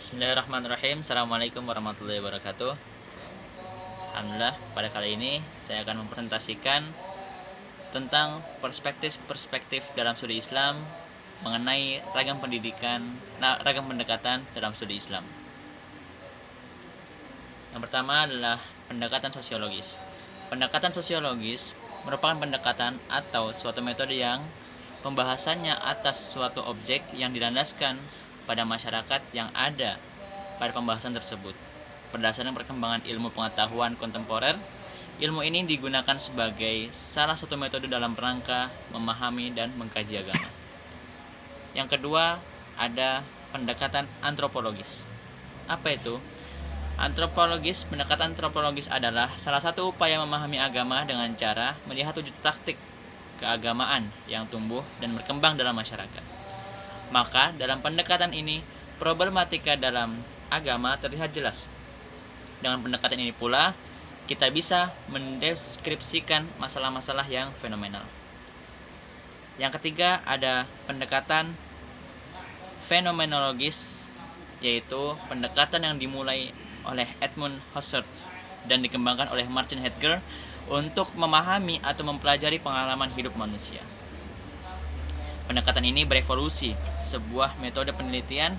Bismillahirrahmanirrahim. Assalamualaikum warahmatullahi wabarakatuh. Alhamdulillah, pada kali ini saya akan mempresentasikan tentang perspektif-perspektif dalam studi Islam mengenai ragam pendidikan, ragam pendekatan dalam studi Islam. Yang pertama adalah pendekatan sosiologis. Pendekatan sosiologis merupakan pendekatan atau suatu metode yang pembahasannya atas suatu objek yang dilandaskan pada masyarakat yang ada pada pembahasan tersebut. Berdasarkan perkembangan ilmu pengetahuan kontemporer, ilmu ini digunakan sebagai salah satu metode dalam rangka memahami dan mengkaji agama. Yang kedua, ada pendekatan antropologis. Apa itu? Pendekatan antropologis adalah salah satu upaya memahami agama dengan cara melihat wujud praktik keagamaan yang tumbuh dan berkembang dalam masyarakat. Maka dalam pendekatan ini, problematika dalam agama terlihat jelas. Dengan pendekatan ini pula, kita bisa mendeskripsikan masalah-masalah yang fenomenal. Yang ketiga ada pendekatan fenomenologis, yaitu pendekatan yang dimulai oleh Edmund Husserl dan dikembangkan oleh Martin Heidegger untuk memahami atau mempelajari pengalaman hidup manusia. Pendekatan ini berevolusi, sebuah metode penelitian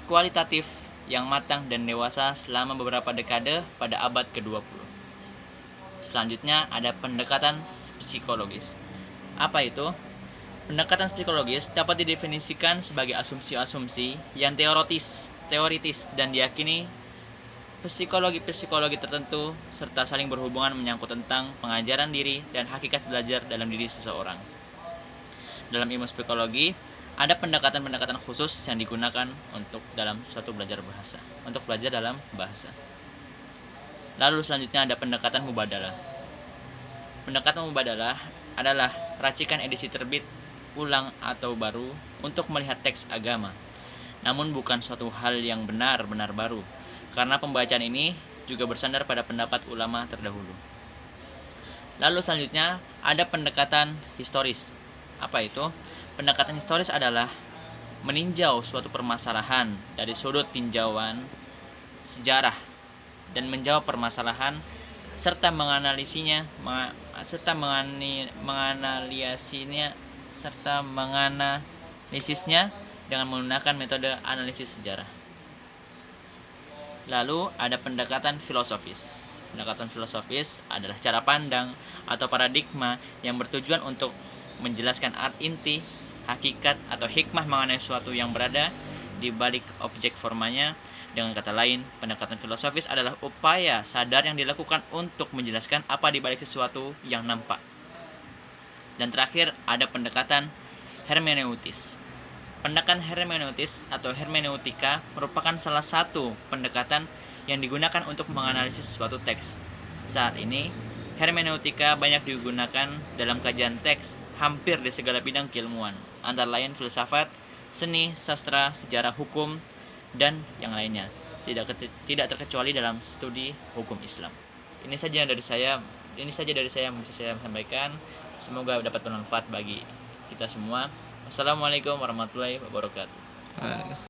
kualitatif yang matang dan dewasa selama beberapa dekade pada abad ke-20. Selanjutnya ada pendekatan psikologis. Apa itu? Pendekatan psikologis dapat didefinisikan sebagai asumsi-asumsi yang teoritis dan diyakini psikologi tertentu serta saling berhubungan menyangkut tentang pengajaran diri dan hakikat belajar dalam diri seseorang. Dalam ilmu psikologi, ada pendekatan-pendekatan khusus yang digunakan untuk dalam suatu belajar dalam bahasa. Lalu selanjutnya ada pendekatan mubadalah. Pendekatan mubadalah adalah racikan edisi terbit ulang atau baru untuk melihat teks agama. Namun bukan suatu hal yang benar-benar baru, karena pembacaan ini juga bersandar pada pendapat ulama terdahulu. Lalu selanjutnya ada pendekatan historis. Apa itu? Pendekatan historis adalah meninjau suatu permasalahan dari sudut tinjauan sejarah dan menjawab permasalahan serta menganalisisnya dengan menggunakan metode analisis sejarah. Lalu ada pendekatan filosofis. Pendekatan filosofis adalah cara pandang atau paradigma yang bertujuan untuk menjelaskan inti, hakikat atau hikmah mengenai sesuatu yang berada di balik objek formanya. Dengan kata lain, pendekatan filosofis adalah upaya sadar yang dilakukan untuk menjelaskan apa di balik sesuatu yang nampak. Dan terakhir ada pendekatan hermeneutis. Pendekatan hermeneutis atau hermeneutika merupakan salah satu pendekatan yang digunakan untuk menganalisis suatu teks. Saat ini, hermeneutika banyak digunakan dalam kajian teks hampir di segala bidang keilmuan, antara lain filsafat, seni, sastra, sejarah, hukum, dan yang lainnya. Tidak terkecuali dalam studi hukum Islam. Ini saja dari saya yang bisa saya sampaikan. Semoga dapat bermanfaat bagi kita semua. Assalamualaikum warahmatullahi wabarakatuh.